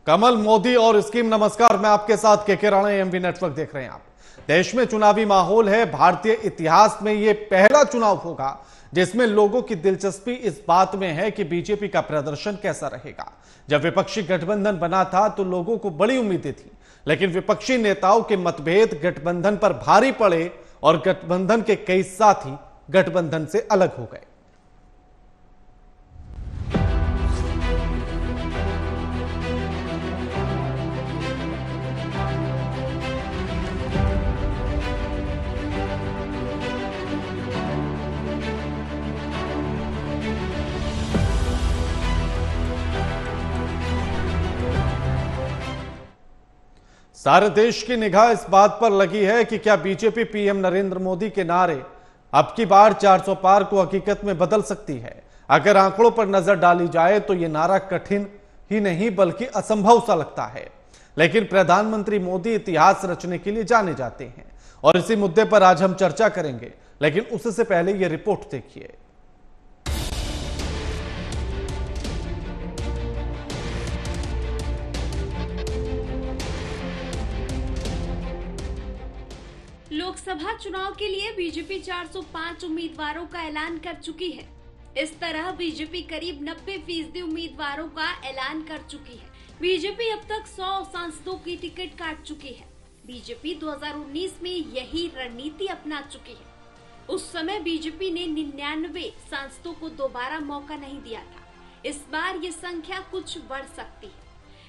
कमल, मोदी और स्कीम। नमस्कार, मैं आपके साथ के राणा, एमवी नेटवर्क देख रहे हैं आप। देश में चुनावी माहौल है। भारतीय इतिहास में यह पहला चुनाव होगा जिसमें लोगों की दिलचस्पी इस बात में है कि बीजेपी का प्रदर्शन कैसा रहेगा। जब विपक्षी गठबंधन बना था तो लोगों को बड़ी उम्मीदें थी, लेकिन विपक्षी नेताओं के मतभेद गठबंधन पर भारी पड़े और गठबंधन के कई साथी गठबंधन से अलग हो गए। सारे देश की निगाह इस बात पर लगी है कि क्या बीजेपी पीएम नरेंद्र मोदी के नारे अब की बार 400 पार को हकीकत में बदल सकती है। अगर आंकड़ों पर नजर डाली जाए तो यह नारा कठिन ही नहीं बल्कि असंभव सा लगता है, लेकिन प्रधानमंत्री मोदी इतिहास रचने के लिए जाने जाते हैं और इसी मुद्दे पर आज हम चर्चा करेंगे। लेकिन उससे पहले यह रिपोर्ट देखिए। लोकसभा चुनाव के लिए बीजेपी 405 उम्मीदवारों का ऐलान कर चुकी है। इस तरह बीजेपी करीब 90% उम्मीदवारों का ऐलान कर चुकी है। बीजेपी अब तक 100 सांसदों की टिकट काट चुकी है। बीजेपी 2019 में यही रणनीति अपना चुकी है। उस समय बीजेपी ने 99 सांसदों को दोबारा मौका नहीं दिया था। इस बार ये संख्या कुछ बढ़ सकती है।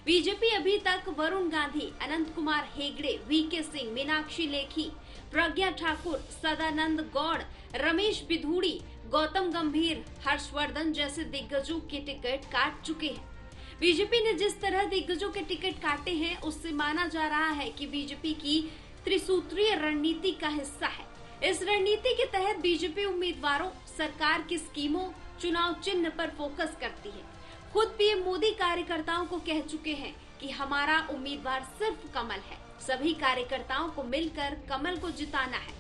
बीजेपी अभी तक वरुण गांधी, अनंत कुमार हेगड़े, वीके सिंह, मीनाक्षी लेखी, प्रज्ञा ठाकुर, सदानंद गौड़, रमेश बिधूड़ी, गौतम गंभीर, हर्षवर्धन जैसे दिग्गजों के टिकट काट चुके हैं। बीजेपी ने जिस तरह दिग्गजों के टिकट काटे हैं, उससे माना जा रहा है कि बीजेपी की त्रिसूत्रीय रणनीति का हिस्सा है। इस रणनीति के तहत बीजेपी उम्मीदवारों, सरकार की स्कीमों, चुनाव चिन्ह पर फोकस करती है। खुद पीएम मोदी कार्यकर्ताओं को कह चुके हैं कि हमारा उम्मीदवार सिर्फ कमल है। सभी कार्यकर्ताओं को मिलकर कमल को जिताना है।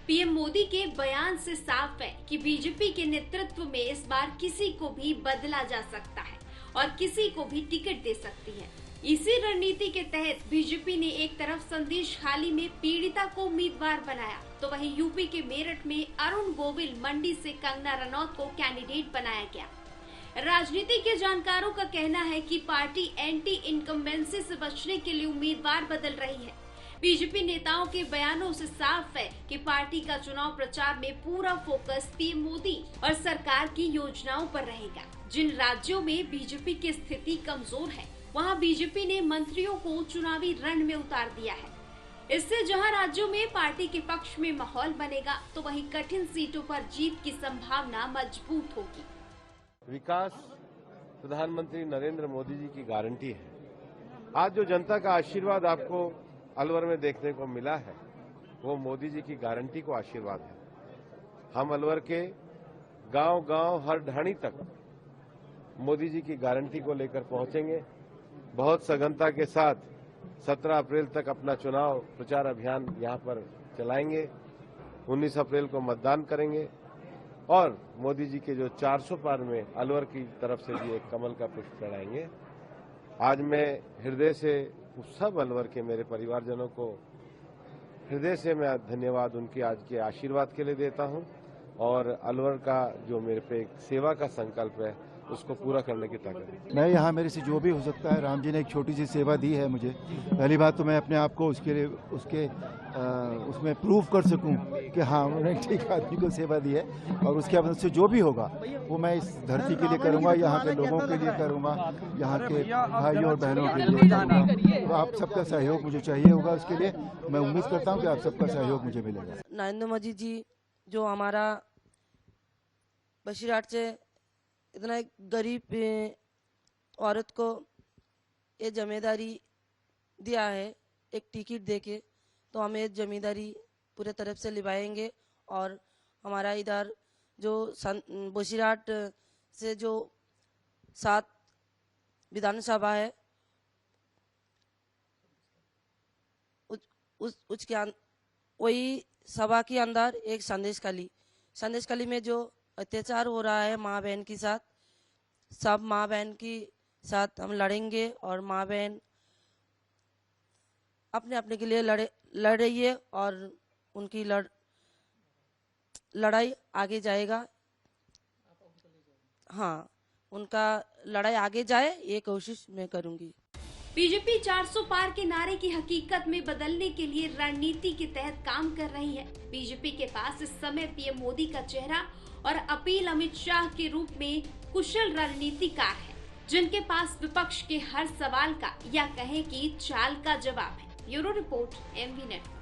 पीएम मोदी के बयान से साफ है कि बीजेपी के नेतृत्व में इस बार किसी को भी बदला जा सकता है और किसी को भी टिकट दे सकती है। इसी रणनीति के तहत बीजेपी ने एक तरफ संदेश खाली में पीड़िता को उम्मीदवार बनाया, तो वहीं यूपी के मेरठ में अरुण गोविल, मंडी से कंगना रनौत को कैंडिडेट बनाया गया। राजनीति के जानकारों का कहना है कि पार्टी एंटी इनकम्बेंसी से बचने के लिए उम्मीदवार बदल रही है। बीजेपी नेताओं के बयानों से साफ है कि पार्टी का चुनाव प्रचार में पूरा फोकस पीएम मोदी और सरकार की योजनाओं पर रहेगा। जिन राज्यों में बीजेपी की स्थिति कमजोर है, वहां बीजेपी ने मंत्रियों को चुनावी रण में उतार दिया है। इससे जहां राज्यों में पार्टी के पक्ष में माहौल बनेगा, तो वहीं कठिन सीटों पर जीत की संभावना मजबूत होगी। विकास प्रधानमंत्री नरेंद्र मोदी जी की गारंटी है। आज जो जनता का आशीर्वाद आपको अलवर में देखने को मिला है, वो मोदी जी की गारंटी को आशीर्वाद है। हम अलवर के गांव-गांव, हर ढाणी तक मोदी जी की गारंटी को लेकर पहुंचेंगे। बहुत सघनता के साथ 17 अप्रैल तक अपना चुनाव प्रचार अभियान यहां पर चलाएंगे। 19 अप्रैल को मतदान करेंगे और मोदी जी के जो 400 पार में अलवर की तरफ से भी एक कमल का पुष्प चढ़ाएंगे। आज मैं हृदय से सब अलवर के मेरे परिवारजनों को हृदय से मैं धन्यवाद उनके आज के आशीर्वाद के लिए देता हूं और अलवर का जो मेरे पे एक सेवा का संकल्प है, उसको पूरा करने की ताकत। मैं यहाँ मेरे से जो भी हो सकता है, राम जी ने एक छोटी सी सेवा दी है मुझे। पहली बात तो मैं अपने आप को उसके लिए उसमें प्रूव कर सकूं कि हाँ, उन्होंने ठीक आदमी को सेवा दी है और उसके बाद से जो भी होगा वो मैं इस धरती के लिए करूंगा, यहाँ के लोगों के लिए करूंगा, यहाँ के भाइयों और बहनों के लिए करूंगा। तो आप सबका सहयोग मुझे चाहिए होगा, उसके लिए मैं उम्मीद करता हूँ कि आप सबका सहयोग मुझे मिलेगा। नरेंद्र मोदी जी जो हमारा बशीरहाट से इतना एक गरीब औरत को ये जिम्मेदारी दिया है, एक टिकट देके, तो हम ये जिम्मेदारी पूरे तरफ से निभाएंगे। और हमारा इधर जो बशीरहाट से जो 7 विधानसभा है, उसके वही सभा के अंदर एक संदेशखाली में जो अत्याचार हो रहा है माँ बहन के साथ, सब माँ बहन के साथ हम लड़ेंगे और माँ बहन अपने अपने के लिए लड़ रही है और उनकी लड़ाई आगे जाएगा। हाँ, उनका लड़ाई आगे जाए ये कोशिश मैं करूंगी। बीजेपी 400 पार के नारे की हकीकत में बदलने के लिए रणनीति के तहत काम कर रही है। बीजेपी के पास इस समय पीएम मोदी का चेहरा और अपील अमित शाह के रूप में कुशल रणनीतिकार है, जिनके पास विपक्ष के हर सवाल का या कहें कि चाल का जवाब है। Bureau report, MV network.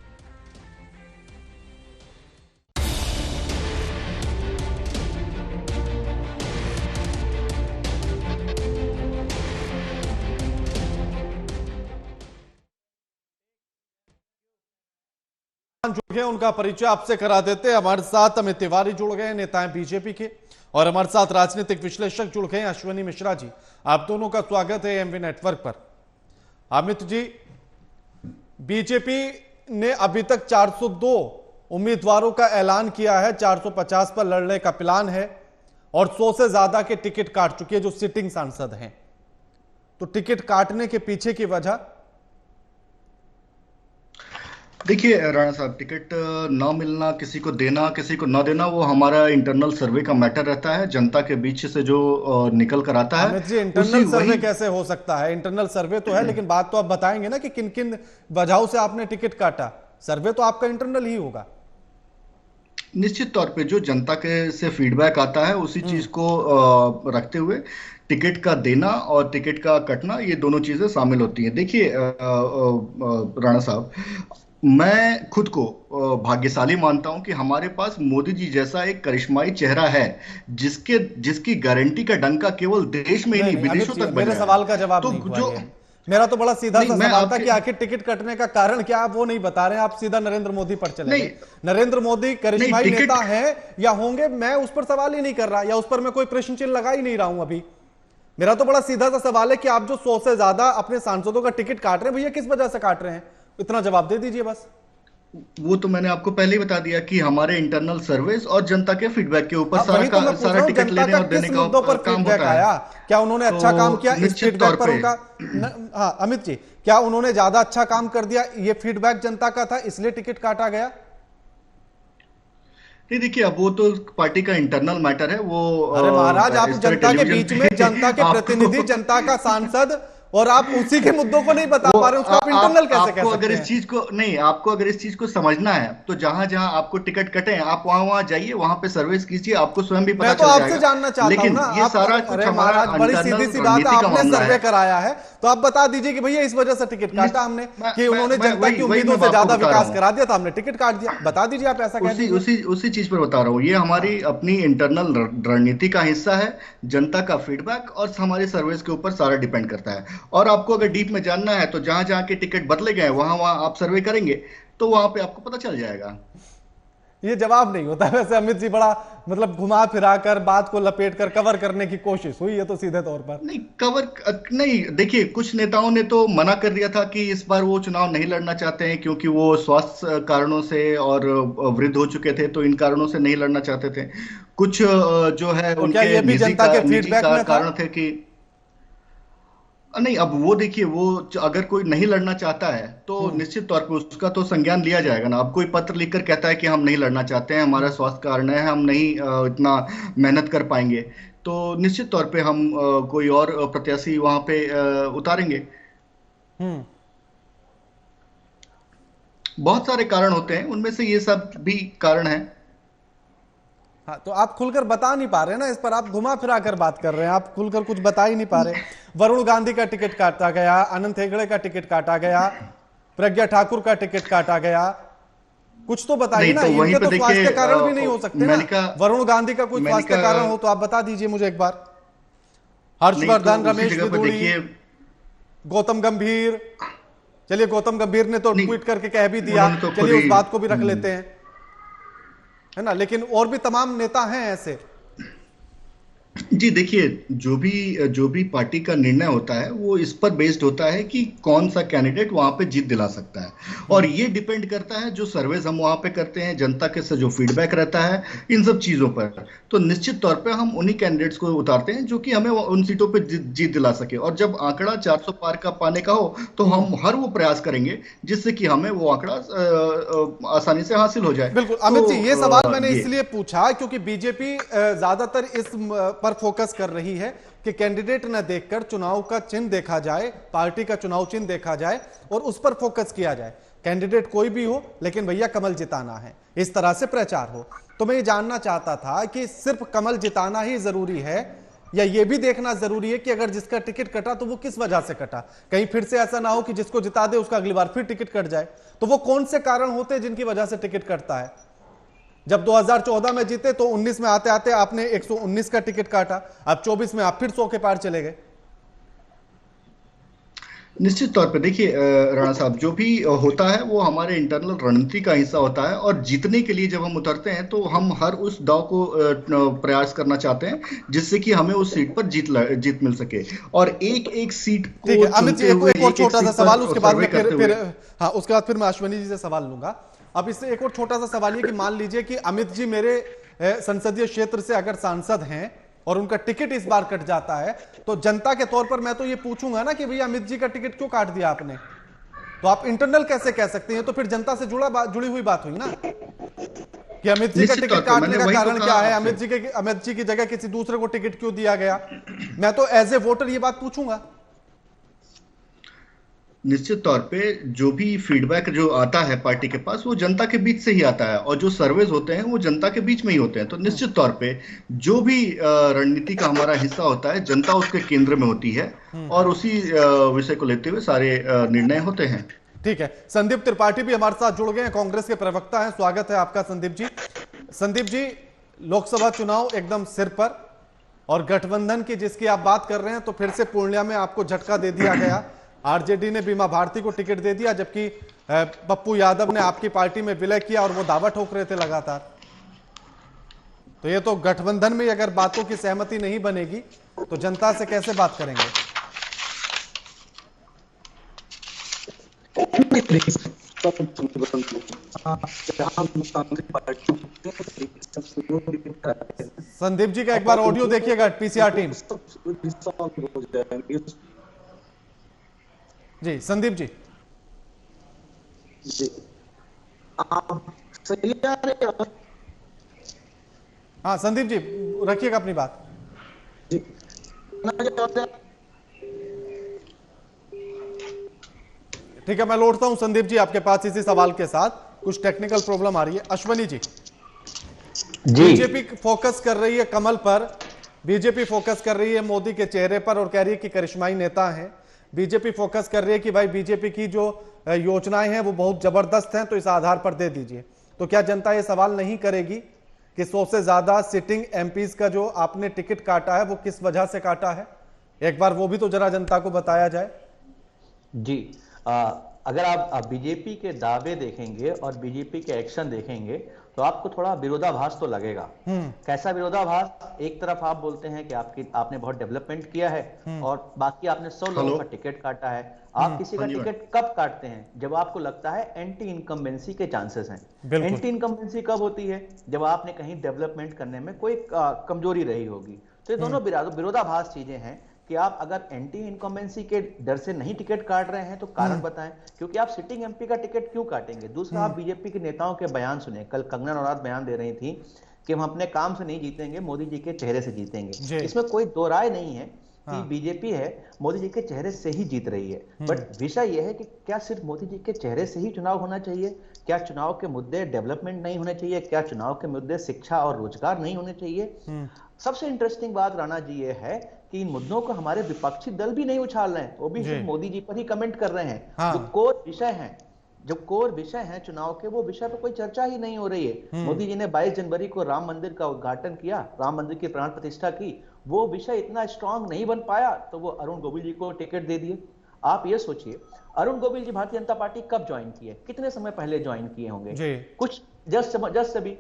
जुड़ गए, उनका परिचय आपसे करा देते हैं। हमारे साथ अमित तिवारी जुड़ गए, नेता बीजेपी के, और हमारे साथ राजनीतिक विश्लेषक जुड़ गए अश्विनी मिश्रा जी। आप दोनों का स्वागत है एमवी नेटवर्क पर। अमित जी, बीजेपी ने अभी तक 402 उम्मीदवारों का ऐलान किया है, 450 पर लड़ने का प्लान है और 100 से ज्यादा के टिकट काट चुकी है जो सिटिंग सांसद हैं। तो टिकट काटने के पीछे की वजह? देखिए राणा साहब, टिकट ना मिलना, किसी को देना किसी को ना देना, वो हमारा इंटरनल सर्वे का मैटर रहता है। जनता के बीच से जो निकल कर आता है। अमित जी, इंटरनल सर्वे कैसे हो सकता है? इंटरनल सर्वे तो है, लेकिन बात तो आप बताएंगे ना कि किन किन वजहों से आपने टिकट काटा। सर्वे तो आपका इंटरनल ही होगा। निश्चित तौर पे जो जनता के से फीडबैक आता है उसी चीज को रखते हुए टिकट का देना और टिकट का कटना, ये दोनों चीजें शामिल होती हैं। देखिए राणा साहब, मैं खुद को भाग्यशाली मानता हूं कि हमारे पास मोदी जी जैसा एक करिश्माई चेहरा है, जिसकी गारंटी का डंका केवल देश में ही नहीं विदेशों तक बजा है। मेरे सवाल का जवाब नहीं हुआ ये। मेरा तो बड़ा सीधा सा सवाल था कि आखिर टिकट कटने का कारण क्या, आप वो नहीं बता रहे हैं। आप सीधा नरेंद्र मोदी पर चले गए। नरेंद्र मोदी करिश्माई नेता हैं या होंगे, मैं उस पर सवाल ही नहीं कर रहा, या उस पर मैं कोई प्रश्न चिन्ह लगा ही नहीं रहा हूं अभी। मेरा तो बड़ा सीधा सा सवाल है कि आप जो 100 से ज्यादा अपने सांसदों का टिकट काट रहे हैं, भैया किस वजह से काट रहे हैं? इतना जवाब दे दीजिए बस। वो तो मैंने आपको पहले ही बता दिया कि हमारे इंटरनल सर्वेस और जनता के फीडबैक के ऊपर सारा टिकट लेने और देने का काम होता है। क्या उन्होंने अच्छा काम किया इस फीडबैक पर उनका? हाँ अमित जी, क्या उन्होंने ज्यादा अच्छा काम कर दिया, ये फीडबैक जनता का था इसलिए टिकट काटा गया? नहीं, देखिए अब वो तो पार्टी का इंटरनल मैटर है। वो अरे महाराज, आप जनता के बीच में जनता के प्रतिनिधि, जनता का सांसद, और आप उसी के मुद्दों को नहीं बता पा रहे, उसको आप इंटरनल कैसे कह सकते हैं? अगर इस चीज को नहीं, आपको अगर इस चीज को समझना है तो जहां जहां आपको टिकट कटे आप वहां जाइए, वहां पे सर्विस कीजिए, आपको स्वयं भी पता चल जाएगा। मैं तो आपसे जानना चाहता हूं ना, ये सारा कुछ हमारा बड़ी सीधी सी बात है, आपने सर्वे कराया है तो आप बता दीजिए कि भैया इस वजह से टिकट काटा हमने, कि उन्होंने जनता की उम्मीदों से ज्यादा विकास करा दिया था, हमने टिकट काट दिया। बता दीजिए आप ऐसा कहते हैं। उसी चीज पर बता रहा हूँ। ये हमारी अपनी इंटरनल रणनीति का हिस्सा है। जनता का फीडबैक और हमारी सर्विस के ऊपर सारा डिपेंड करता है। और आपको अगर डीप में जानना है तो जहां जहां के टिकट बदले गए वहां आप सर्वे करेंगे तो वहां पे आपको पता चल जाएगा। ये जवाब नहीं होता वैसे अमित जी, बड़ा मतलब घुमा फिरा कर बात को लपेट कर कवर करने की कोशिश हुई है तो सीधे तौर पर नहीं कवर नहीं। देखिए, कुछ नेताओं ने तो मना कर दिया था कि इस बार वो चुनाव नहीं लड़ना चाहते हैं क्योंकि वो स्वास्थ्य कारणों से और वृद्ध हो चुके थे, तो इन कारणों से नहीं लड़ना चाहते थे। कुछ जो है उनके निजी कारण थे कि नहीं। अब वो देखिए, वो अगर कोई नहीं लड़ना चाहता है तो निश्चित तौर पे उसका तो संज्ञान लिया जाएगा ना। अब कोई पत्र लिखकर कहता है कि हम नहीं लड़ना चाहते हैं, हमारा स्वास्थ्य कारण है, हम नहीं इतना मेहनत कर पाएंगे, तो निश्चित तौर पे हम कोई और प्रत्याशी वहां पे उतारेंगे। बहुत सारे कारण होते हैं, उनमें से ये सब भी कारण है। हाँ, तो आप खुलकर बता नहीं पा रहे ना, इस पर आप घुमा फिरा कर बात कर रहे हैं, आप खुलकर कुछ बता ही नहीं पा रहे। वरुण गांधी का टिकट काटा गया, अनंत हेगड़े का टिकट काटा गया, प्रज्ञा ठाकुर का टिकट काटा गया, कुछ तो बताइए ना। इनके तो स्वास्थ्य कारण भी नहीं हो सकते ना। वरुण गांधी का कोई स्वास्थ्य कारण हो तो आप बता दीजिए मुझे एक बार। हर्षवर्धन, रमेश बिधूड़ी, गौतम गंभीर, चलिए गौतम गंभीर ने तो ट्वीट करके कह भी दिया, चलिए उस बात को भी रख लेते हैं, है ना। लेकिन और भी तमाम नेता हैं ऐसे। जी देखिए, जो भी पार्टी का निर्णय होता है वो इस पर बेस्ड होता है कि कौन सा कैंडिडेट वहां पे जीत दिला सकता है, और ये डिपेंड करता है जो सर्वेज हम वहां पे करते हैं, जनता के से जो फीडबैक रहता है, इन सब चीजों पर। तो निश्चित तौर पे हम उन्हीं कैंडिडेट्स को उतारते हैं जो कि हमें उन सीटों पे जीत दिला सके, और जब आंकड़ा 400 पार का पाने का हो तो हम हर वो प्रयास करेंगे जिससे कि हमें वो आंकड़ा आसानी से हासिल हो जाए। बिल्कुल अमित जी, ये सवाल मैंने ये इसलिए पूछा क्योंकि बीजेपी ज्यादातर इस पर फोकस कर रही है कि कैंडिडेट न देखकर चुनाव का चिन्ह देखा जाए, पार्टी का चुनाव चिन्ह देखा जाए और उस पर फोकस किया जाए। कैंडिडेट कोई भी हो लेकिन भैया कमल जिताना है, इस तरह से प्रचार हो। तो मैं ये जानना चाहता था कि सिर्फ कमल जिताना ही जरूरी है या ये भी देखना जरूरी है कि अगर जिसका टिकट कटा तो वो किस वजह से कटा, कहीं फिर से ऐसा ना हो कि जिसको जिता दे उसका अगली बार फिर टिकट कट जाए। तो वो कौन से कारण होते हैं जिनकी वजह से टिकट कटता है? जब 2014 में जीते तो 19 में आते आते आपने 119 का टिकट काटा, अब 24 में आप फिर 100 के पार चले गए। निश्चित तौर पे देखिए राणा साहब, जो भी होता है वो हमारे इंटरनल रणनीति का हिस्सा होता है, और जीतने के लिए जब हम उतरते हैं तो हम हर उस दाव को प्रयास करना चाहते हैं जिससे कि हमें उस सीट पर जीत मिल सके, और एक एक सीट को ठीक है अमित जी, एक और छोटा सा सवाल, उसके बाद में उसके बाद फिर मैं अश्विनी जी से सवाल लूंगा। अब इससे एक और छोटा सा सवाल ये कि मान लीजिए कि अमित जी मेरे संसदीय क्षेत्र से अगर सांसद हैं और उनका टिकट इस बार कट जाता है, तो जनता के तौर पर मैं तो ये पूछूंगा ना कि भैया अमित जी का टिकट क्यों काट दिया आपने? तो आप इंटरनल कैसे कह सकते हैं? तो फिर जनता से जुड़ी हुई बात हुई ना कि अमित जी का टिकट काटने का कारण क्या है, अमित जी की जगह किसी दूसरे को टिकट क्यों दिया गया? मैं तो एज ए वोटर ये बात पूछूंगा। निश्चित तौर पे जो भी फीडबैक जो आता है पार्टी के पास वो जनता के बीच से ही आता है, और जो सर्वेज होते हैं वो जनता के बीच में ही होते हैं। तो निश्चित तौर पे जो भी रणनीति का हमारा हिस्सा होता है, जनता उसके केंद्र में होती है और उसी विषय को लेते हुए सारे निर्णय होते हैं। ठीक है, संदीप त्रिपाठी भी हमारे साथ जुड़ गए हैं, कांग्रेस के प्रवक्ता हैं। स्वागत है आपका संदीप जी। संदीप जी, लोकसभा चुनाव एकदम सिर पर और गठबंधन की जिसकी आप बात कर रहे हैं, तो फिर से पूर्णिया में आपको झटका दे दिया गया। आरजेडी ने बीमा भारती को टिकट दे दिया, जबकि पप्पू यादव ने आपकी पार्टी में विलय किया और वो दावा ठोक रहे थे लगातार। तो ये तो गठबंधन में अगर बातों की सहमति नहीं बनेगी तो जनता से कैसे बात करेंगे? संदीप जी का एक बार ऑडियो देखिएगा, पीसीआर टीम जी। संदीप जी हाँ, संदीप जी रखिएगा अपनी बात। ठीक है, मैं लौटता हूं संदीप जी आपके पास इसी सवाल के साथ। कुछ टेक्निकल प्रॉब्लम आ रही है। अश्वनी जी, बीजेपी फोकस कर रही है कमल पर, बीजेपी फोकस कर रही है मोदी के चेहरे पर और कह रही है कि करिश्माई नेता हैं। बीजेपी फोकस कर रही है कि भाई बीजेपी की जो योजनाएं हैं वो बहुत जबरदस्त हैं, तो इस आधार पर दे दीजिए। तो क्या जनता ये सवाल नहीं करेगी कि 100 से ज्यादा सिटिंग एमपीज का जो आपने टिकट काटा है वो किस वजह से काटा है? एक बार वो भी तो जरा जनता को बताया जाए। जी, अगर आप बीजेपी के दावे देखेंगे और बीजेपी के एक्शन देखेंगे तो आपको थोड़ा विरोधाभास तो लगेगा। कैसा विरोधाभास? एक तरफ आप बोलते हैं कि आपने बहुत डेवलपमेंट किया है और बाकी आपने 100 लोगों का टिकट काटा है। आप किसी का टिकट कब काटते हैं? जब आपको लगता है एंटी इनकम्बेंसी के चांसेस हैं। एंटी इनकम्बेंसी कब होती है? जब आपने कहीं डेवलपमेंट करने में कोई कमजोरी रही होगी। तो ये दोनों विरोधाभास चीजें हैं कि आप अगर एंटी इनकम्बेंसी के डर से नहीं टिकट काट रहे हैं तो कारण बताएं, क्योंकि आप सिटिंग एमपी का टिकट क्यों काटेंगे? दूसरा, आप बीजेपी के नेताओं के बयान सुने। कल कंगना रनौत बयान दे रही थी कि हम अपने काम से नहीं जीतेंगे, मोदी जी के चेहरे से जीतेंगे। इसमें कोई दो राय नहीं है कि बीजेपी है मोदी जी के चेहरे से ही जीत रही है। बट विषय यह है कि क्या सिर्फ मोदी जी के चेहरे से ही चुनाव होना चाहिए? क्या चुनाव के मुद्दे डेवलपमेंट नहीं होने चाहिए? क्या चुनाव के मुद्दे शिक्षा और रोजगार नहीं होने चाहिए? सबसे इंटरेस्टिंग बात राणा जी ये है कि इन मुद्दों को हमारे विपक्षी दल भी नहीं उछाल रहे हैं, वो भी सिर्फ मोदी जी पर ही कमेंट कर रहे हैं। जो कोर विषय हैं चुनाव के, वो विषय पर कोई चर्चा ही नहीं हो रही है। मोदी जी ने 22 जनवरी को राम मंदिर का उद्घाटन किया, राम मंदिर की प्राण प्रतिष्ठा की, वो विषय इतना स्ट्रांग नहीं बन पाया तो वो अरुण गोविल जी को टिकट दे दिए। आप ये सोचिए, अरुण गोविल जी भारतीय जनता पार्टी कब ज्वाइन किए? कितने समय पहले ज्वाइन किए होंगे? कुछ जस्ट अभी।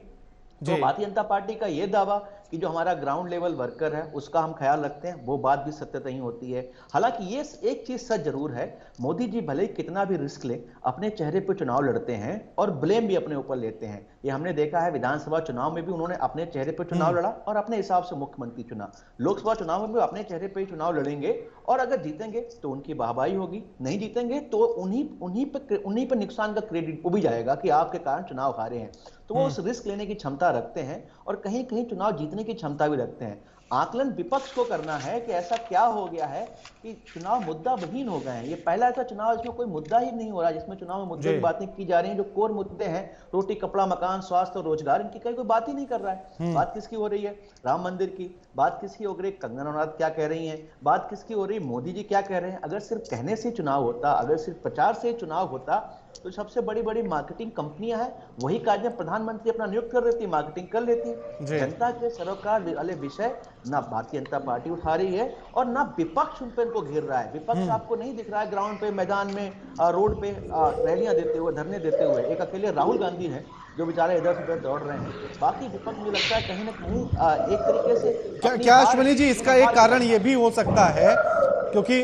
तो भारतीय जनता पार्टी का यह दावा कि जो हमारा ग्राउंड लेवल वर्कर है उसका हम ख्याल रखते हैं, वो बात भी सत्य नहीं होती है। हालांकि ये एक चीज सच जरूर है, मोदी जी भले ही कितना भी रिस्क ले अपने चेहरे पर चुनाव लड़ते हैं और ब्लेम भी अपने ऊपर लेते हैं। ये हमने देखा है, विधानसभा चुनाव में भी उन्होंने अपने चेहरे पर चुनाव लड़ा और अपने हिसाब से मुख्यमंत्री चुना। लोकसभा चुनाव में भी अपने चेहरे पर ही चुनाव लड़ेंगे और अगर जीतेंगे तो उनकी वाहवाही होगी, नहीं जीतेंगे तो उन्हीं पर नुकसान का क्रेडिट वो भी जाएगा कि आपके कारण चुनाव हारे हैं। तो वो उस रिस्क लेने की क्षमता रखते हैं और कहीं कहीं चुनाव जीतने की क्षमता भी रखते हैं। आकलन विपक्ष को करना है कि ऐसा क्या हो गया है कि चुनाव मुद्दा विहीन हो गए हैं। ये पहला ऐसा चुनाव जिसमें कोई मुद्दा ही नहीं हो रहा, जिसमें चुनाव में मुद्दे की बातें की जा रही हैं। जो कोर मुद्दे हैं, रोटी कपड़ा मकान स्वास्थ्य और रोजगार, इनकी कोई बात ही नहीं कर रहा है। बात किसकी हो रही है? राम मंदिर की। बात किसकी हो रही है? कंगना रनौत क्या कह रही हैं? बात किसकी हो रही है? मोदी जी क्या कह रहे हैं? अगर सिर्फ कहने से चुनाव होता, अगर सिर्फ प्रचार से चुनाव होता तो सबसे बड़ी बड़ी मार्केटिंग कंपनियां हैं, वही कार्य प्रधानमंत्री अपना नियुक्त कर देती, मार्केटिंग कर लेती। जनता के सरोकार वाले विषय ना भारतीय जनता पार्टी उठा रही है और ना विपक्ष उन पर घेर रहा है। विपक्ष आपको नहीं दिख रहा है ग्राउंड पे, मैदान में, रोड पे रैलियां देते हुए, धरने देते हुए। एक अकेले राहुल गांधी हैं जो बेचारे इधर से उधर दौड़ रहे हैं। बाकी विपक्ष मुझे लगता है कहीं ना कहीं एक तरीके से क्या अश्विनी जी इसका एक कारण ये भी हो सकता है क्योंकि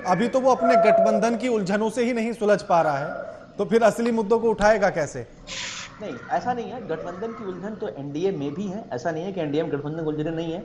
अभी तो वो अपने गठबंधन की उलझनों से ही नहीं सुलझ पा रहा है, तो फिर असली मुद्दों को उठाएगा कैसे? नहीं, ऐसा नहीं है। गठबंधन की उलझन तो एनडीए में भी है, ऐसा नहीं है कि एनडीए में गठबंधन की उलझन नहीं है।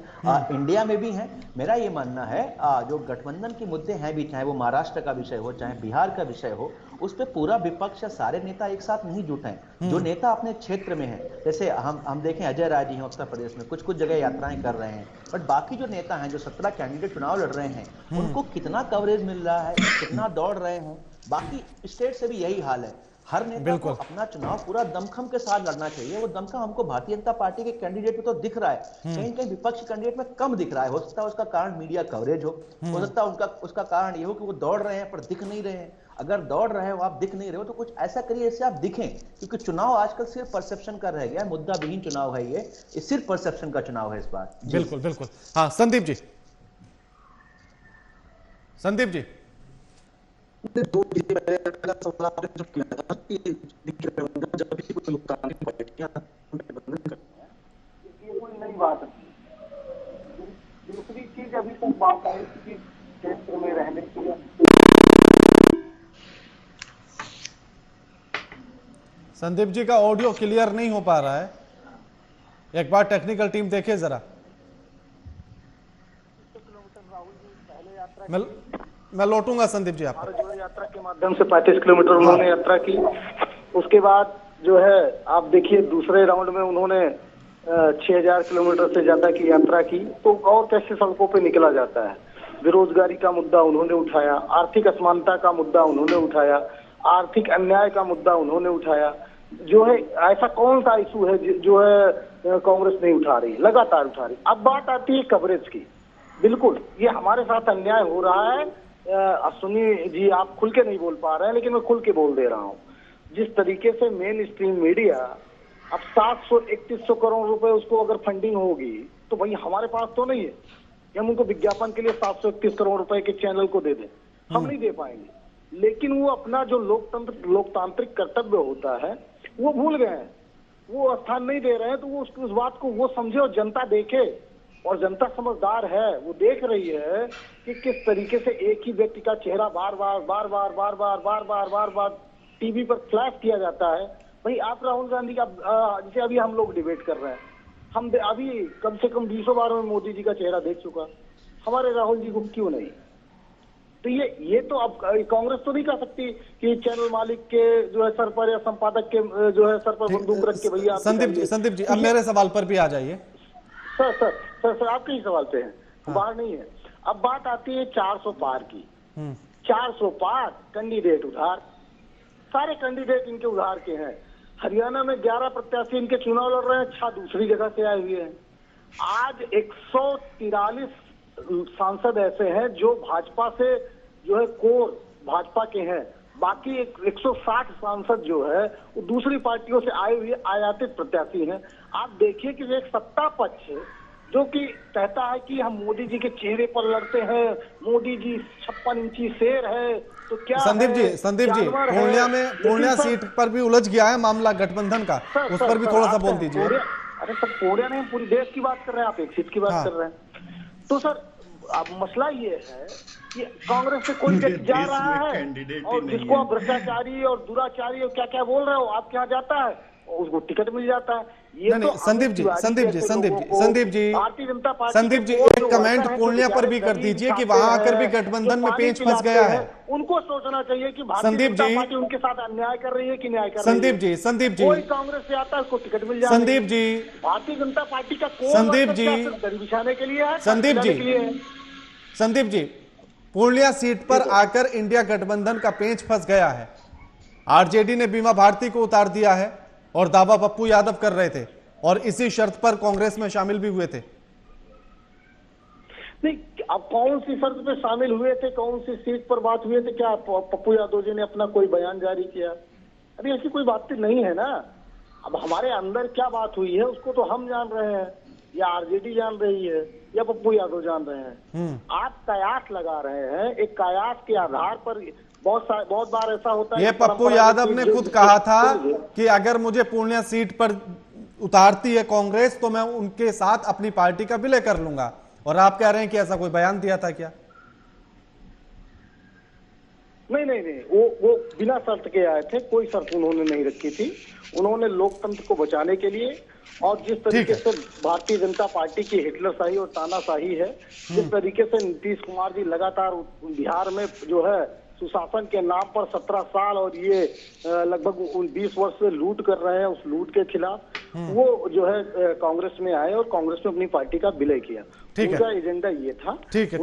इंडिया में भी है। मेरा ये मानना है जो गठबंधन के मुद्दे हैं भी, चाहे वो महाराष्ट्र का विषय हो, चाहे बिहार का विषय हो, उस पर पूरा विपक्ष या सारे नेता एक साथ नहीं जुटे हैं। जो नेता अपने क्षेत्र में है, जैसे हम देखें अजय राय जी हैं उत्तर प्रदेश में, कुछ जगह यात्राएं कर रहे हैं, बट बाकी जो नेता हैं, जो 17 कैंडिडेट चुनाव लड़ रहे हैं, उनको कितना कवरेज मिल रहा है, कितना दौड़ रहे हैं। बाकी स्टेट से भी यही हाल है। हर नेता को अपना चुनाव पूरा दमखम के साथ लड़ना चाहिए। वो दमखम हमको भारतीय जनता पार्टी के कैंडिडेट पे तो दिख रहा है, कहीं कहीं विपक्षी कैंडिडेट में कम दिख रहा है। हो सकता है उसका कारण मीडिया कवरेज हो सकता है उसका कारण ये हो कि वो दौड़ रहे हैं पर दिख नहीं रहे हैं। अगर दौड़ रहे हो, आप दिख नहीं रहे हो, तो कुछ ऐसा करिए जिससे आप दिखें, क्योंकि चुनाव आजकल सिर्फ परसेप्शन का रह गया है। मुद्दा विहीन चुनाव है ये सिर्फ परसेप्शन का चुनाव है इस बार। बिल्कुल बिल्कुल। हाँ, संदीप जी। संदीप जी, नई बात है। दूसरी चीज अभी तक बात आई कि क्षेत्र में रहने के लिए संदीप जी का ऑडियो क्लियर नहीं हो पा रहा है, एक बार टेक्निकल टीम देखे जरा। मैं लौटूंगा संदीप जी। आप जोड़ो यात्रा के माध्यम से 35 किलोमीटर उन्होंने यात्रा की। उसके बाद जो है आप देखिए दूसरे राउंड में उन्होंने 6000 किलोमीटर से ज्यादा की यात्रा की। तो और कैसे सड़कों पे निकला जाता है? बेरोजगारी का मुद्दा उन्होंने उठाया, आर्थिक असमानता का मुद्दा उन्होंने उठाया, आर्थिक अन्याय का मुद्दा उन्होंने उठाया। जो है ऐसा कौन सा इशू है जो है कांग्रेस नहीं उठा रही, लगातार उठा रही। अब बात आती है कवरेज की। बिल्कुल ये हमारे साथ अन्याय हो रहा है। अश्विनी जी आप खुल के नहीं बोल पा रहे हैं, लेकिन मैं खुल के बोल दे रहा हूँ। जिस तरीके से मेन स्ट्रीम मीडिया अब 700-3100 करोड़ रुपए उसको अगर फंडिंग होगी तो भाई हमारे पास तो नहीं है कि हम उनको विज्ञापन के लिए 731 करोड़ रुपए के चैनल को दे दें, हम नहीं दे पाएंगे। लेकिन वो अपना जो लोकतांत्रिक कर्तव्य होता है वो भूल गए हैं, वो स्थान नहीं दे रहे हैं। तो वो उस बात को वो समझे और जनता देखे, और जनता समझदार है, वो देख रही है कि किस तरीके से एक ही व्यक्ति का चेहरा बार बार टीवी पर फ्लैश किया जाता है। भाई आप राहुल गांधी का जैसे अभी हम लोग डिबेट कर रहे हैं, हम अभी कम से कम 20 बार में मोदी जी का चेहरा देख चुका, हमारे राहुल जी को क्यों नहीं? तो ये तो अब कांग्रेस तो नहीं कह सकती कि चैनल मालिक के जो है सर पर या संपादक के जो है सर पर बंदूक रख के भैया। संदीप जी अब मेरे सवाल पर भी आ जाइए। सर आपके ही सवाल पे हैं, बाहर नहीं है। अब बात आती है 400 पार की। 400 पार कैंडिडेट उधार, सारे कैंडिडेट इनके उधार के हैं। हरियाणा में 11 प्रत्याशी इनके चुनाव लड़ रहे हैं, 6 दूसरी जगह से आए हुए हैं। आज 143 सांसद ऐसे हैं जो भाजपा से जो है कोर भाजपा के हैं, बाकी 160 सांसद जो है वो दूसरी पार्टियों से आए हुए आयातित प्रत्याशी हैं। आप देखिए कि एक सत्ता पक्ष जो कि कहता है कि हम मोदी जी के चेहरे पर लड़ते हैं, मोदी जी 56 इंची शेर है, तो क्या संदीप जी पूर्णिया सीट पर भी उलझ गया है मामला गठबंधन का, उस पर भी थोड़ा सा बोल दीजिए। अरे सर पूरे नहीं, पूरी देश की बात कर रहे हैं, आप एक सीट की बात कर रहे हैं। तो सर अब मसला ये है कि कांग्रेस से कोई व्यक्ति जा रहा है और जिसको आप भ्रष्टाचारी और दुराचारी और क्या क्या बोल रहे हो, आपके यहाँ जाता है उसको टिकट मिल जाता है। ये नहीं, तो संदीप जी एक कमेंट पूर्णिया पर भी कर दीजिए कि वहां आकर भी गठबंधन में पेंच फंस गया है। उनको सोचना चाहिए कि भारतीय जनता पार्टी उनके साथ अन्याय कर रही है कि न्याय कर रही है। संदीप जी कोई कांग्रेस से आता है उसको टिकट मिल जाता है। संदीप जी भारतीय जनता पार्टी का संदीप जी दरी बिछाने के लिए है, संदीप जी पूर्णिया सीट पर आकर इंडिया गठबंधन का पेंच फंस गया है। आरजेडी ने बीमा भारती को उतार दिया है और दावा पप्पू यादव कर रहे थे और इसी शर्त पर कांग्रेस में शामिल भी हुए थे। नहीं, अब कौन सी शर्त पे शामिल हुए थे, कौन सी सीट पर बात हुए थे, क्या पप्पू यादव जी ने अपना कोई बयान जारी किया? अभी ऐसी कोई बात नहीं है ना। अब हमारे अंदर क्या बात हुई है उसको तो हम जान रहे हैं, या आरजेडी जान रही है, या पप्पू यादव जान रहे हैं। आप कयास लगा रहे हैं, एक कयास के आधार पर बहुत बार ऐसा होता है। ये पप्पू यादव ने खुद कहा था कि अगर मुझे पूर्णिया सीट पर उतारती है कांग्रेस तो मैं उनके साथ अपनी पार्टी का विलय कर लूंगा, और आप कह रहे हैं कि ऐसा कोई बयान दिया था क्या? नहीं, वो बिना शर्त के आए थे, कोई शर्त उन्होंने नहीं रखी थी। उन्होंने लोकतंत्र को बचाने के लिए और जिस तरीके से भारतीय जनता पार्टी की हिटलरशाही और तानाशाही है, जिस तरीके से नीतीश कुमार जी लगातार बिहार में जो है सुशासन के नाम पर 17 साल और ये लगभग 20 वर्ष से लूट कर रहे हैं, उस लूट के खिलाफ वो जो है कांग्रेस में आए और कांग्रेस में अपनी पार्टी का विलय किया। उनका एजेंडा ये था। ठीक है।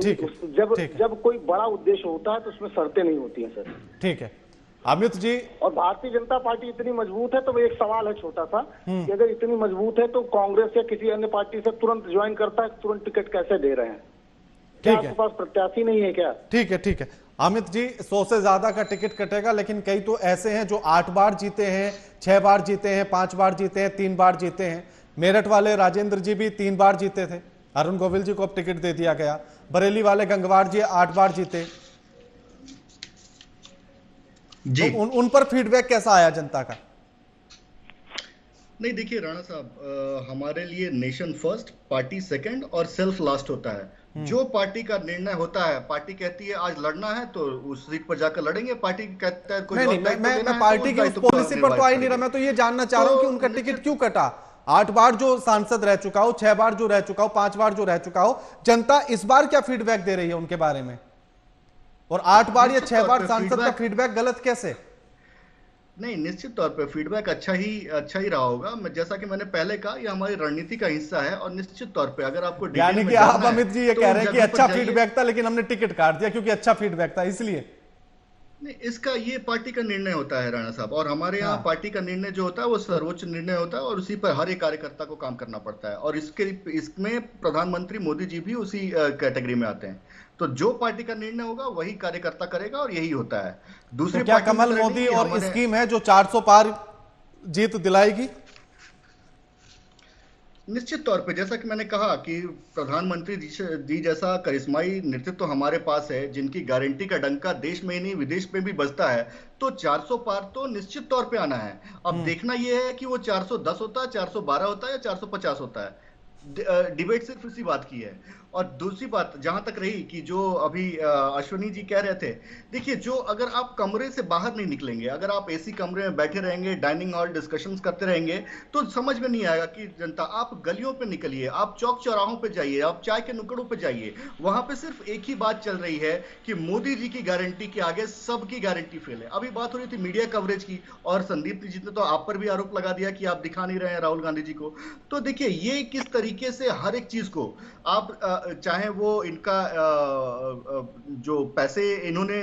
जब कोई बड़ा उद्देश्य होता है तो उसमें शर्तें नहीं होती हैं सर। ठीक है अमित जी। और भारतीय जनता पार्टी इतनी मजबूत है, तो एक सवाल है छोटा सा कि अगर इतनी मजबूत है तो कांग्रेस या किसी अन्य पार्टी से तुरंत ज्वाइन करता है, तुरंत टिकट कैसे दे रहे हैं? क्या आपके पास प्रत्याशी नहीं है क्या? ठीक है अमित जी, 100 से ज्यादा का टिकट कटेगा, लेकिन कई तो ऐसे हैं जो 8 बार जीते हैं, 6 बार जीते हैं, 5 बार जीते हैं, 3 बार जीते हैं। मेरठ वाले राजेंद्र जी भी 3 बार जीते थे, अरुण गोविल जी को अब टिकट दे दिया गया। बरेली वाले गंगवार जी 8 बार जीते जी। तो उन पर फीडबैक कैसा आया जनता का? नहीं देखिए राणा साहब, हमारे लिए नेशन फर्स्ट, पार्टी सेकंड और सेल्फ लास्ट होता है। जो पार्टी का निर्णय होता है, पार्टी कहती है आज लड़ना है तो उस सीट पर जाकर लड़ेंगे, पार्टी कहता है कोई मैं पार्टी की उस पॉलिसी पर तो आ ही नहीं रहा। मैं तो ये जानना चाह रहा हूं कि उनका टिकट क्यों कटा? 8 बार जो सांसद रह चुका हो, 6 बार जो रह चुका हो, 5 बार जो रह चुका हो, जनता इस बार क्या फीडबैक दे रही है उनके बारे में? और 8 बार या 6 बार सांसद का फीडबैक गलत कैसे? नहीं, निश्चित तौर पे फीडबैक अच्छा ही रहा होगा। जैसा कि मैंने पहले कहा, ये हमारी रणनीति का हिस्सा है और निश्चित तौर पे अगर आपको यानी कि आप अमित जी ये कह रहे हैं कि अच्छा फीडबैक था लेकिन हमने टिकट काट दिया क्योंकि अच्छा फीडबैक था इसलिए? नहीं, इसका ये पार्टी का निर्णय होता है राणा साहब, और हमारे यहाँ पार्टी का निर्णय जो होता है वो सर्वोच्च निर्णय होता है और उसी पर हर एक कार्यकर्ता को काम करना पड़ता है। और इसमें प्रधानमंत्री मोदी जी भी उसी कैटेगरी में आते हैं। तो जो पार्टी का निर्णय होगा वही कार्यकर्ता करेगा और यही होता है। दूसरी क्या कमल मोदी और स्कीम है जो 400 पार जीत दिलाएगी? निश्चित तौर पे, जैसा कि मैंने कहा कि प्रधानमंत्री जी जैसा करिश्माई नेतृत्व हमारे पास है, जिनकी गारंटी का डंका देश में ही नहीं विदेश में भी बजता है, तो 400 पार तो निश्चित तौर पे आना है। अब देखना यह है कि वो 410 होता है, 412 होता है या 450 होता है। डिबेट सिर्फ इसी बात की है। और दूसरी बात जहां तक रही कि जो अभी अश्विनी जी कह रहे थे, देखिए जो अगर आप कमरे से बाहर नहीं निकलेंगे, अगर आप एसी कमरे में बैठे रहेंगे, डाइनिंग हॉल डिस्कशंस करते रहेंगे, तो समझ में नहीं आएगा कि जनता। आप गलियों पे निकलिए, आप चौक चौराहों पे जाइए, आप चाय के नुक्कड़ों पे जाइए, वहां पे सिर्फ एक ही बात चल रही है कि मोदी जी की गारंटी के आगे सबकी गारंटी फेल है। अभी बात हो रही थी मीडिया कवरेज की, और संदीप जी ने तो आप पर भी आरोप लगा दिया कि आप दिखा नहीं रहे हैं राहुल गांधी जी को। तो देखिए ये किस तरीके से हर एक चीज को आप चाहे वो इनका जो पैसे इन्होंने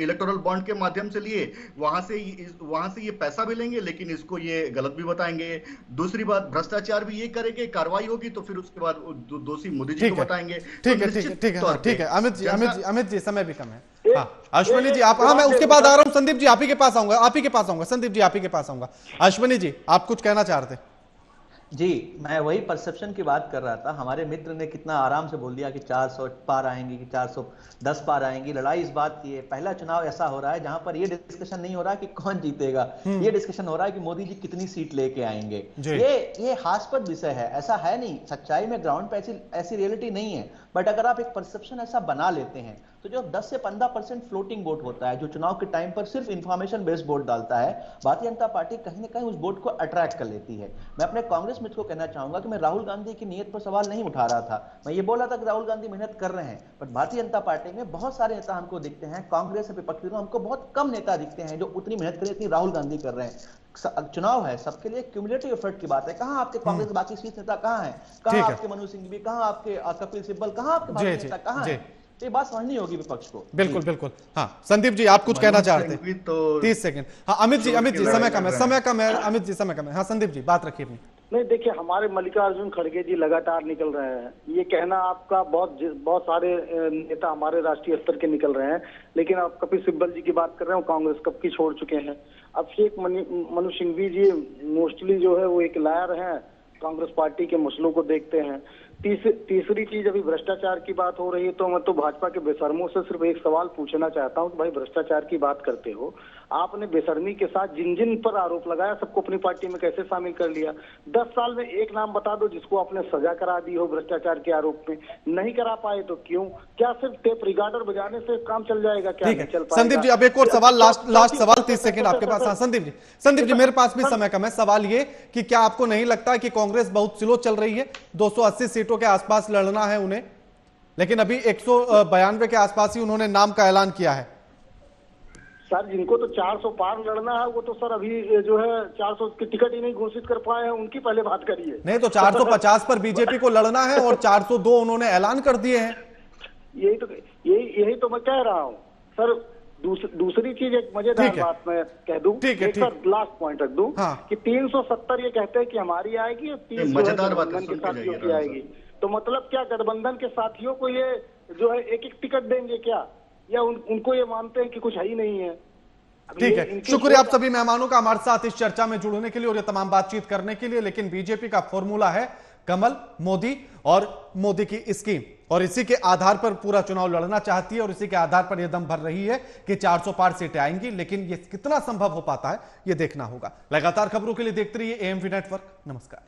इलेक्टोरल बॉन्ड के माध्यम से लिए, वहां से ये पैसा भी लेंगे लेकिन इसको ये गलत भी बताएंगे। दूसरी बात, भ्रष्टाचार भी ये करेंगे, कार्रवाई होगी तो फिर उसके बाद दोषी मोदी जी को बताएंगे। ठीक है अमित जी समय भी कम है। अश्विनी जी आप, मैं उसके बाद आ रहा हूं। संदीप जी आप ही के पास आऊंगा। संदीप जी आप ही के पास आऊंगा। अश्विनी जी आप कुछ कहना चाह रहे थे? जी, मैं वही परसेप्शन की बात कर रहा था। हमारे मित्र ने कितना आराम से बोल दिया कि 400 पार आएंगी, कि 410 पार आएंगी। लड़ाई इस बात की है, पहला चुनाव ऐसा हो रहा है जहां पर ये डिस्कशन नहीं हो रहा कि कौन जीतेगा, ये डिस्कशन हो रहा है कि मोदी जी कितनी सीट लेके आएंगे। ये हास्यास्पद विषय है, ऐसा है नहीं। सच्चाई में ग्राउंड पे ऐसी रियलिटी नहीं है। बट अगर आप एक परसेप्शन ऐसा बना लेते हैं तो जो 10 से 15% फ्लोटिंग वोट होता है, जो चुनाव के टाइम पर सिर्फ इंफॉर्मेशन बेस्ड वोट डालता है, भारतीय जनता पार्टी कहीं ना कहीं उस वोट को अट्रैक्ट कर लेती है। मैं अपने कांग्रेस मित्र को कहना चाहूंगा कि मैं राहुल गांधी की नीयत पर सवाल नहीं उठा रहा था। मैं ये बोल रहा था कि राहुल गांधी मेहनत कर रहे हैं, बट भारतीय जनता पार्टी में बहुत सारे नेता हमको दिखते हैं, कांग्रेस विपक्षी हमको बहुत कम नेता दिखते हैं जो उतनी मेहनत करें जितनी राहुल गांधी कर रहे हैं। चुनाव है, सबके लिए क्यूमुलेटिव एफर्ट की बात है। कहां आपके कांग्रेस बाकी शीर्ष नेता कहां हैं? कहां आपके मनोज सिंघवी, कहां आपके कपिल सिब्बल, कहां आपके भाजपा नेता कहां है? ये बात समझनी होगी विपक्ष को। बिल्कुल बिल्कुल। हाँ संदीप जी, आप कुछ कहना चाहते हैं? 30 सेकंड। हाँ अमित जी, समय कम है। अमित जी समय कम है। हाँ संदीप जी, बात रखिए अपनी। नहीं, देखिए, हमारे मल्लिकार्जुन खड़गे जी लगातार निकल रहे हैं। ये कहना आपका, बहुत सारे नेता हमारे राष्ट्रीय स्तर के निकल रहे हैं, लेकिन आप कपिल सिब्बल जी की बात कर रहे हो, कांग्रेस कब की छोड़ चुके हैं। अब शेख मनोज सिंघवी जी मोस्टली जो है वो एक लायर हैं, कांग्रेस पार्टी के मसलों को देखते हैं। तीसरी चीज, अभी भ्रष्टाचार की बात हो रही है, तो मैं तो भाजपा के बेशर्मों से सिर्फ एक सवाल पूछना चाहता हूं कि भाई, भ्रष्टाचार की बात करते हो, आपने बेशर्मी के साथ जिन जिन पर आरोप लगाया सबको अपनी पार्टी में कैसे शामिल कर लिया? 10 साल में एक नाम बता दो जिसको आपने सजा करा दी हो भ्रष्टाचार के आरोप में। नहीं करा पाए तो क्यों? क्या सिर्फ टेप रिकॉर्डर बजाने से काम चल जाएगा? क्या नहीं चल पाएगा? संदीप जी, अब एक और सवाल, लास्ट सवाल, 30 सेकंड आपके पास। हाँ संदीप जी, मेरे पास भी समय कम है। सवाल ये कि क्या आपको नहीं लगता कि कांग्रेस बहुत स्लो चल रही है? 280 सीटों के आसपास लड़ना है उन्हें, लेकिन अभी 192 के आसपास ही उन्होंने नाम का ऐलान किया है। सर, जिनको तो 400 पार लड़ना है, वो तो सर अभी जो है 400 की टिकट ही नहीं घोषित कर पाए हैं, उनकी पहले बात करिए। नहीं तो 450 पर बीजेपी को लड़ना है और 402 उन्होंने ऐलान कर दिए हैं। यही तो मैं कह रहा हूँ सर। दूसरी चीज, एक मजेदार बात मैं कह दूं, सर लास्ट पॉइंट रख दूं, कि 370 ये कहते हैं कि हमारी आएगी और 30 गठबंधन के साथियों की आएगी। तो मतलब क्या गठबंधन के साथियों को ये जो है एक एक टिकट देंगे क्या, या उनको ये मानते हैं कि कुछ है ही नहीं है? ठीक है, शुक्रिया आप सभी मेहमानों का हमारे साथ इस चर्चा में जुड़ने के लिए और ये तमाम बातचीत करने के लिए। लेकिन बीजेपी का फॉर्मूला है कमल, मोदी और मोदी की स्कीम, और इसी के आधार पर पूरा चुनाव लड़ना चाहती है और इसी के आधार पर यह दम भर रही है कि 400 पार सीटें आएंगी। लेकिन ये कितना संभव हो पाता है, ये देखना होगा। लगातार खबरों के लिए देखते रहिए एएमपी नेटवर्क। नमस्कार।